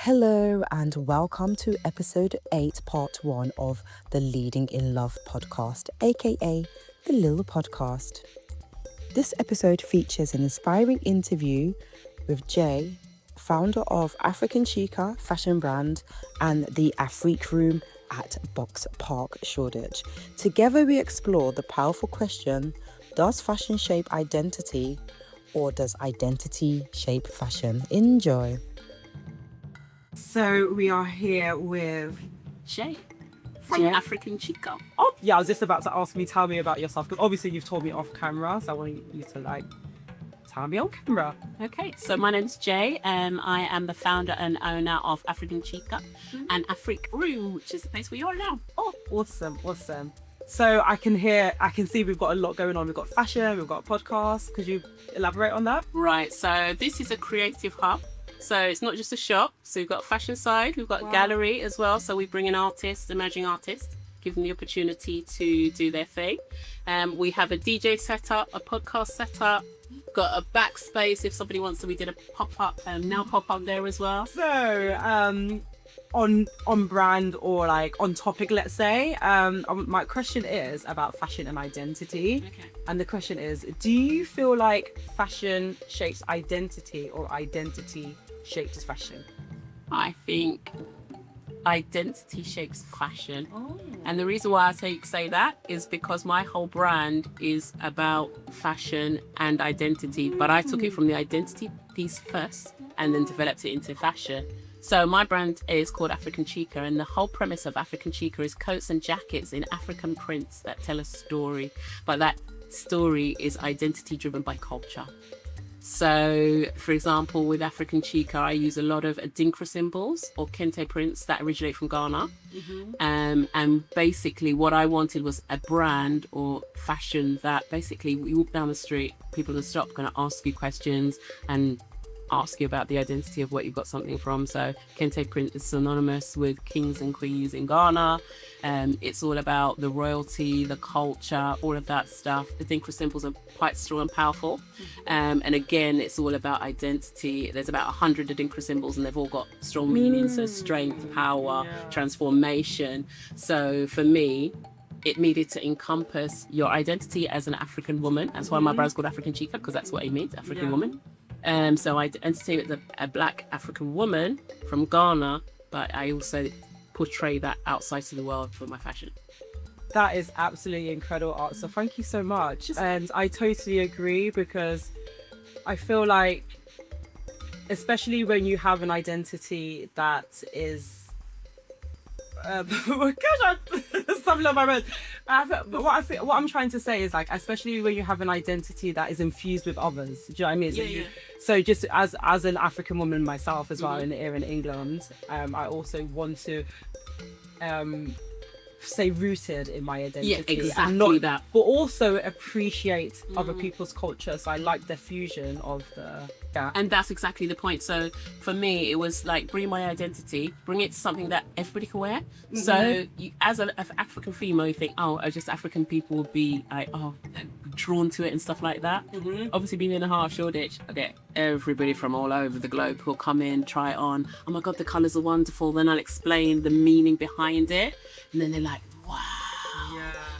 Hello and welcome to episode 8, part 1 of the Leading in Love podcast, aka the Lil Podcast. This episode features an inspiring interview with Jaye, founder of African Chica fashion brand and the Afrique room at Boxpark Shoreditch. Together we explore the powerful question, does fashion shape identity or does identity shape fashion? Enjoy. So we are here with Jaye from African Chica. Oh, yeah, I was just about to ask me, tell me about yourself, because obviously you've told me off camera, so I want you to tell me on camera. Okay, so my name's Jaye. I am the founder and owner of African Chica and Afrique Room, which is the place where you are now. Oh, awesome. So I can see we've got a lot going on. We've got fashion, we've got a podcast. Could you elaborate on that? Right, so this is a creative hub. So it's not just a shop. So we've got a fashion side, we've got a gallery as well. So we bring in artists, emerging artists, give them the opportunity to do their thing. We have a DJ setup, a podcast setup, got a backspace if somebody wants to. We did a pop-up, now pop-up there as well. So on brand or on topic, let's say, my question is about fashion and identity. Okay. And the question is, do you feel like fashion shapes identity or identity shapes fashion? I think identity shapes fashion. And the reason why I say that is because my whole brand is about fashion and identity, but I took it from the identity piece first and then developed it into fashion. So my brand is called African Chica, and the whole premise of African Chica is coats and jackets in African prints that tell a story, but that story is identity driven by culture. So, for example, with African Chica, I use a lot of Adinkra symbols or Kente prints that originate from Ghana. And basically what I wanted was a brand or fashion that basically you walk down the street, people in the shop are going to ask you questions and ask you about the identity of what you've got something from. So Kente print is synonymous with kings and queens in Ghana. It's all about the royalty, the culture, all of that stuff. The Adinkra symbols are quite strong and powerful. And again, it's all about identity. There's about 100 Adinkra symbols and they've all got strong meanings. So strength, power, transformation. So for me, it needed to encompass your identity as an African woman. That's why my brand's called African Chica, because that's what it means, African woman. So I identify with a black African woman from Ghana, but I also portray that outside to the world for my fashion. That is absolutely incredible art. So thank you so much. And I totally agree, because I feel like, especially when you have an identity that is what I'm trying to say is especially when you have an identity that is infused with others. Do you know what I mean? So just as an African woman myself as well, here in England, I also want to stay rooted in my identity. Yeah, exactly. And not that, but also appreciate other people's culture. So I like the fusion of the. Yeah. And that's exactly the point. So for me, it was bring my identity, bring it to something that everybody can wear. So you, as an African female, you think, just African people would be drawn to it and stuff like that. Obviously, being in the heart of Shoreditch, I get everybody from all over the globe who'll come in, try it on. Oh my God, the colours are wonderful. Then I'll explain the meaning behind it. And then they're like, wow.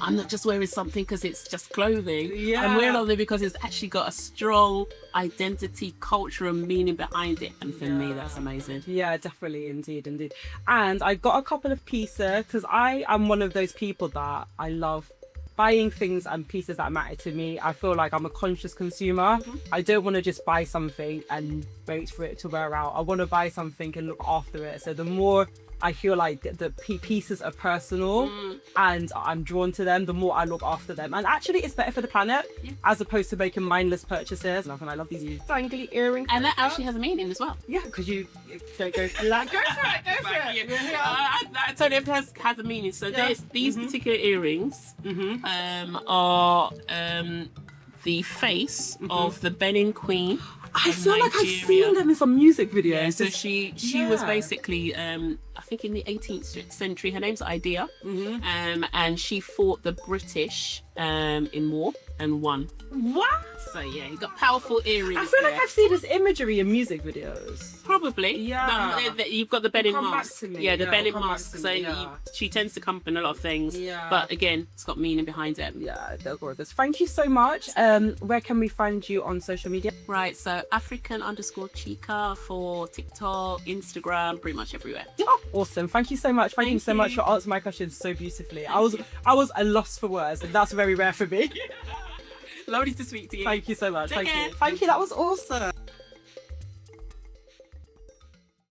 I'm not just wearing something because it's just clothing. I'm wearing something because it's actually got a strong identity, culture and meaning behind it. And for me, that's amazing. Yeah, definitely. Indeed. And I got a couple of pieces, because I am one of those people that I love buying things and pieces that matter to me. I feel like I'm a conscious consumer. I don't want to just buy something and wait for it to wear out. I want to buy something and look after it. So the more I feel like the pieces are personal and I'm drawn to them, the more I look after them. And actually, it's better for the planet as opposed to making mindless purchases. And I love these dangly earrings. And that actually has a meaning as well. Yeah, because you don't go for that. Go for it. I totally has a meaning. So there's these particular earrings are the face of the Benin Queen. I feel like I've seen them in some music videos. Yeah, so she was basically, I think in the 18th century, her name's Idea, and she fought the British in war, 1. What? So yeah, he got powerful earrings. I feel there. like I've seen this imagery in music videos. Probably. Yeah. You've got the bedding Come back mask. to me. Yeah, the Yeah, bedding come back mask. to So me, yeah. she tends to come up in a lot of things. Yeah. But again, it's got meaning behind it. Yeah, they're gorgeous. Thank you so much. Where can we find you on social media? Right, so African_Chica for TikTok, Instagram, pretty much everywhere. Oh, awesome. Thank you so much. Thank you so much for answering my questions so beautifully. I was a loss for words, and that's very rare for me. Lovely to speak to you. Thank you so much. Take care. Thank you. That was awesome.